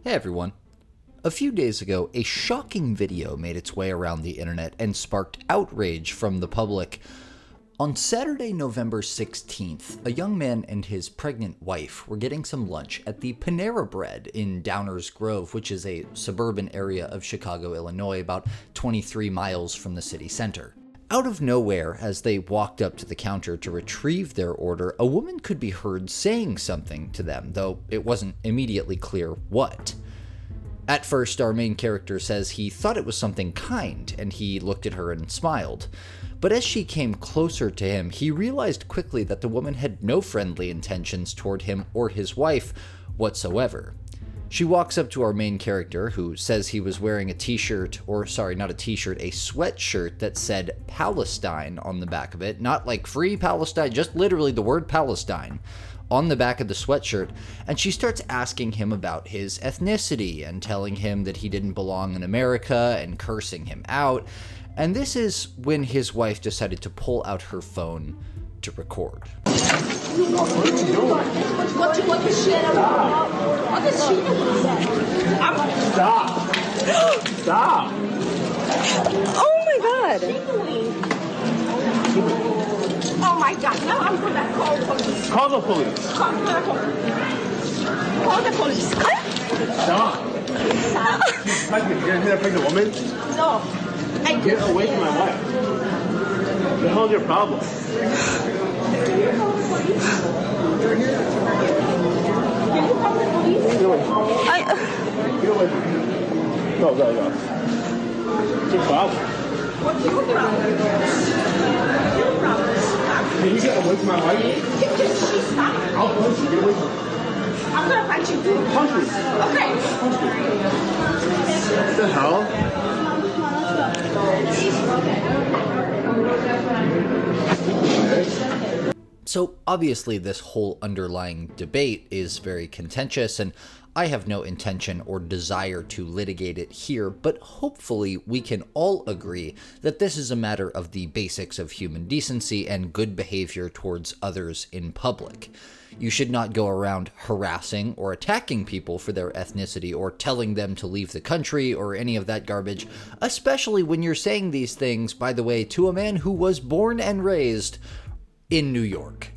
Hey everyone. A few days ago, a shocking video made its way around the internet and sparked outrage from the public. On Saturday, November 16th, a young man and his pregnant wife were getting some lunch at the Panera Bread in Downers Grove, which is a suburban area of Chicago, Illinois, about 23 miles from the city center. Out of nowhere, as they walked up to the counter to retrieve their order, a woman could be heard saying something to them, though it wasn't immediately clear what. At first, our main character says he thought it was something kind, and he looked at her and smiled. But as she came closer to him, he realized quickly that the woman had no friendly intentions toward him or his wife whatsoever. She walks up to our main character, who says he was wearing a t-shirt, or sorry, not a t-shirt, a sweatshirt that said Palestine on the back of it. Not like free Palestine, just literally the word Palestine on the back of the sweatshirt, and she starts asking him about his ethnicity and telling him that he didn't belong in America and cursing him out. And this is when his wife decided to pull out her phone to record. Stop! Stop! Oh my god! Oh my god, now I'm gonna call the police. Call the police. Call the police. Stop! You're gonna hit that pregnant woman? No. Get away from my wife. What the hell is your problem? Can you call the police? Get away. Get away from me. Go. What's your problem? What's your problem? What's your problem? Can you get away from my wife? Can she stop? I'll punch you. Get away from me. I'm gonna fight you too. Punch me. Okay. What the hell? So obviously this whole underlying debate is very contentious, and I have no intention or desire to litigate it here, but hopefully we can all agree that this is a matter of the basics of human decency and good behavior towards others in public. You should not go around harassing or attacking people for their ethnicity or telling them to leave the country or any of that garbage, especially when you're saying these things, by the way, to a man who was born and raised in New York.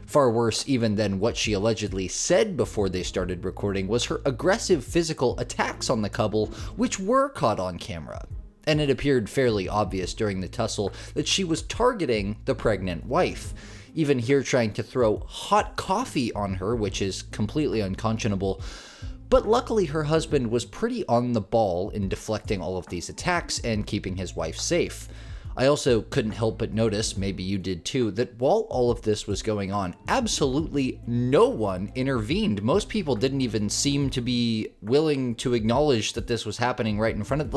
Far worse even than what she allegedly said before they started recording was her aggressive physical attacks on the couple, which were caught on camera. And it appeared fairly obvious during the tussle that she was targeting the pregnant wife, even here trying to throw hot coffee on her, which is completely unconscionable. But luckily her husband was pretty on the ball in deflecting all of these attacks and keeping his wife safe. I also couldn't help but notice, maybe you did too, that while all of this was going on, absolutely no one intervened. Most people didn't even seem to be willing to acknowledge that this was happening right in front of,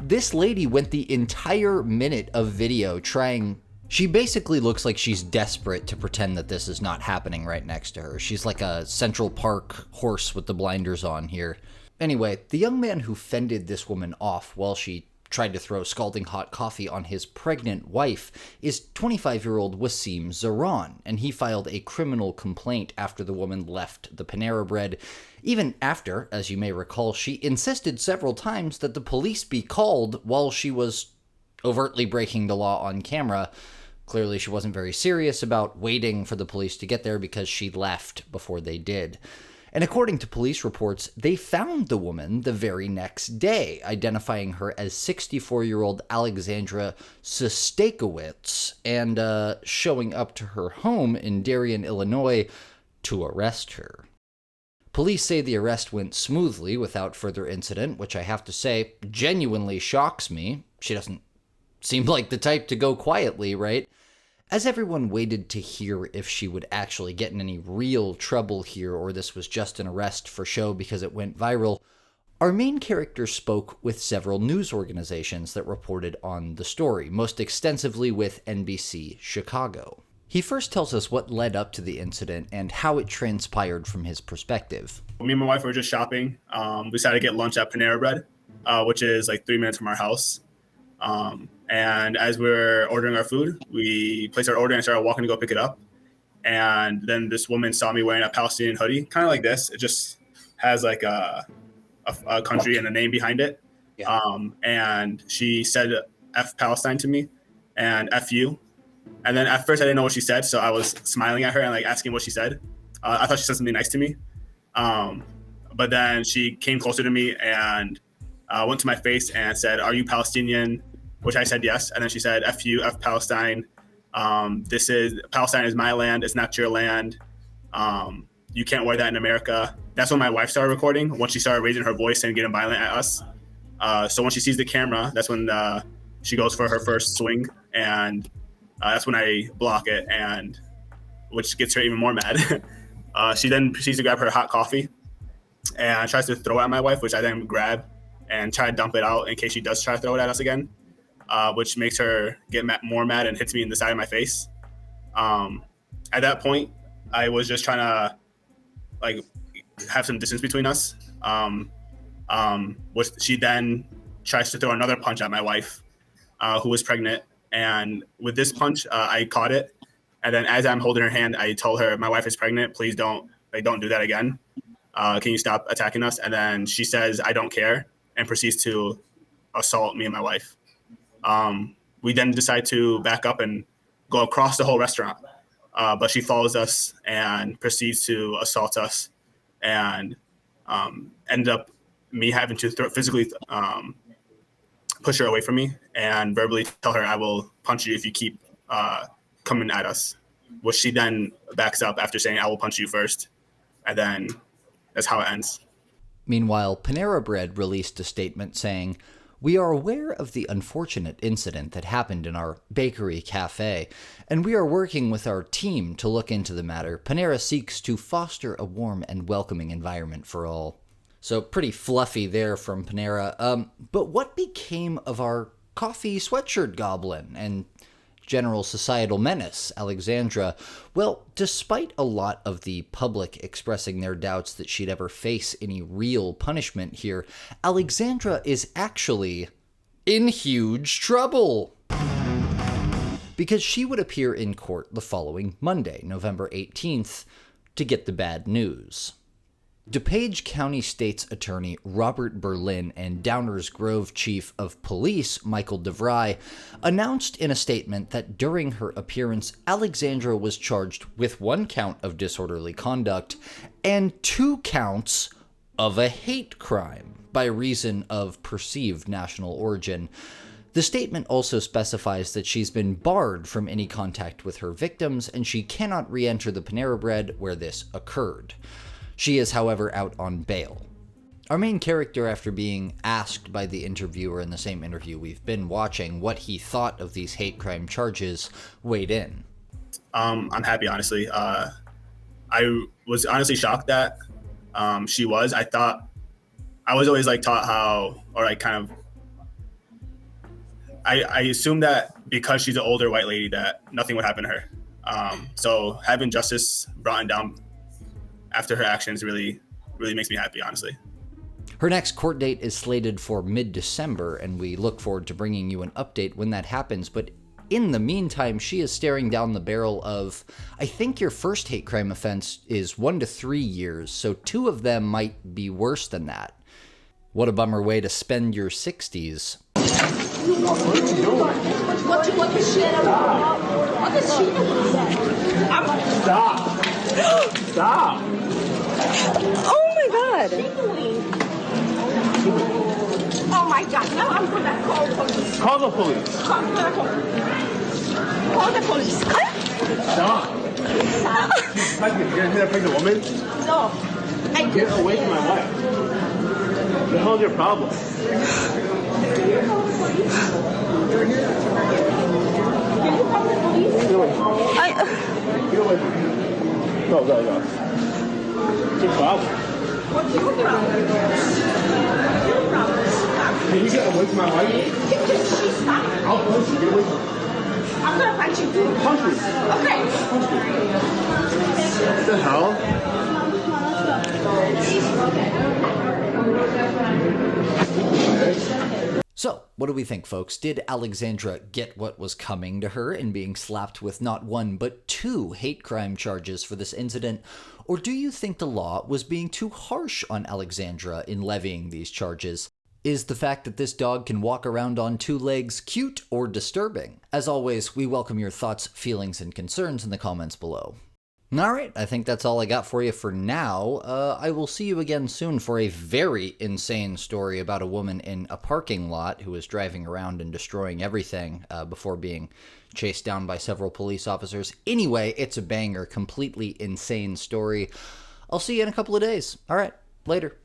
this lady went the entire minute of video trying. She basically looks like she's desperate to pretend that this is not happening right next to her. She's like a Central Park horse with the blinders on here. Anyway, the young man who fended this woman off while she tried to throw scalding hot coffee on his pregnant wife is 25-year-old Wasim Zaran, and he filed a criminal complaint after the woman left the Panera Bread. Even after, as you may recall, she insisted several times that the police be called while she was overtly breaking the law on camera. Clearly she wasn't very serious about waiting for the police to get there because she left before they did. And according to police reports, they found the woman the very next day, identifying her as 64-year-old Alexandra Sostakowicz and showing up to her home in Darien, Illinois, to arrest her. Police say the arrest went smoothly without further incident, which I have to say genuinely shocks me. She doesn't seem like the type to go quietly, right? As everyone waited to hear if she would actually get in any real trouble here or this was just an arrest for show because it went viral, our main character spoke with several news organizations that reported on the story, most extensively with NBC Chicago. He first tells us what led up to the incident and how it transpired from his perspective. Me and my wife were just shopping. We decided to get lunch at Panera Bread, which is like 3 minutes from our house. And as we were ordering our food, we placed our order and started walking to go pick it up. And then this woman saw me wearing a Palestinian hoodie, kind of like this. It just has like a country and a name behind it. Yeah. And she said F Palestine to me and F you. And then at first I didn't know what she said, so I was smiling at her and like asking what she said. I thought she said something nice to me. But then she came closer to me and went to my face and said, "Are you Palestinian?" Which I said yes. And then she said, "F you, F Palestine. Palestine is my land. It's not your land. You can't wear that in America." That's when my wife started recording, once she started raising her voice and getting violent at us. So when she sees the camera, that's when she goes for her first swing. And that's when I block it, and which gets her even more mad. She then proceeds to grab her hot coffee and tries to throw it at my wife, which I then grab and try to dump it out in case she does try to throw it at us again, which makes her get more mad and hits me in the side of my face. At that point, I was just trying to like have some distance between us, which she then tries to throw another punch at my wife, who was pregnant. And with this punch, I caught it. And then as I'm holding her hand, I told her, "My wife is pregnant. Please don't do that again. Can you stop attacking us?" And then she says, "I don't care," and proceeds to assault me and my wife. We then decide to back up and go across the whole restaurant. But she follows us and proceeds to assault us, and ended up me having to physically push her away from me and verbally tell her, "I will punch you if you keep coming at us," which she then backs up after saying, "I will punch you first." And then that's how it ends. Meanwhile, Panera Bread released a statement saying, "We are aware of the unfortunate incident that happened in our bakery cafe, and we are working with our team to look into the matter. Panera seeks to foster a warm and welcoming environment for all." So pretty fluffy there from Panera. But what became of our coffee sweatshirt goblin and general societal menace, Alexandra? Well, despite a lot of the public expressing their doubts that she'd ever face any real punishment here, Alexandra is actually in huge trouble, because she would appear in court the following Monday, November 18th, to get the bad news. DuPage County State's Attorney Robert Berlin and Downers Grove Chief of Police Michael DeVry announced in a statement that during her appearance, Alexandra was charged with 1 count of disorderly conduct and 2 counts of a hate crime by reason of perceived national origin. The statement also specifies that she's been barred from any contact with her victims, and she cannot re-enter the Panera Bread where this occurred. She is, however, out on bail. Our main character, after being asked by the interviewer in the same interview we've been watching what he thought of these hate crime charges, weighed in. I'm happy, honestly. I was honestly shocked that she was. I was always like taught how, or like kind of, I assumed that because she's an older white lady that nothing would happen to her. So having justice brought down after her actions really makes me happy, honestly. Her next court date is slated for mid-December, and we look forward to bringing you an update when that happens. But in the meantime, she is staring down the barrel of, I think your first hate crime offense is 1 to 3 years, so 2 of them might be worse than that. What a bummer way to spend your 60s. Stop. Oh my god. Oh my God, now I'm gonna call the police. Call the police. Call the police. Stop. You're gonna hit a pregnant woman? No. Get away from my wife. What the hell is your problem? Can you call the police? Get away from me. Get away from me. Go. What's your problem? What's your problem? Can you get away from my wife? She stopped. I'll punch you. Get away from me. I'm gonna punch you too. Punch me. Okay. What the hell? So, what do we think, folks? Did Alexandra get what was coming to her in being slapped with not one, but 2 hate crime charges for this incident? Or do you think the law was being too harsh on Alexandra in levying these charges? Is the fact that this dog can walk around on 2 legs cute or disturbing? As always, we welcome your thoughts, feelings, and concerns in the comments below. Alright, I think that's all I got for you for now. I will see you again soon for a very insane story about a woman in a parking lot who was driving around and destroying everything before being chased down by several police officers. Anyway, it's a banger, completely insane story. I'll see you in a couple of days. Alright, later.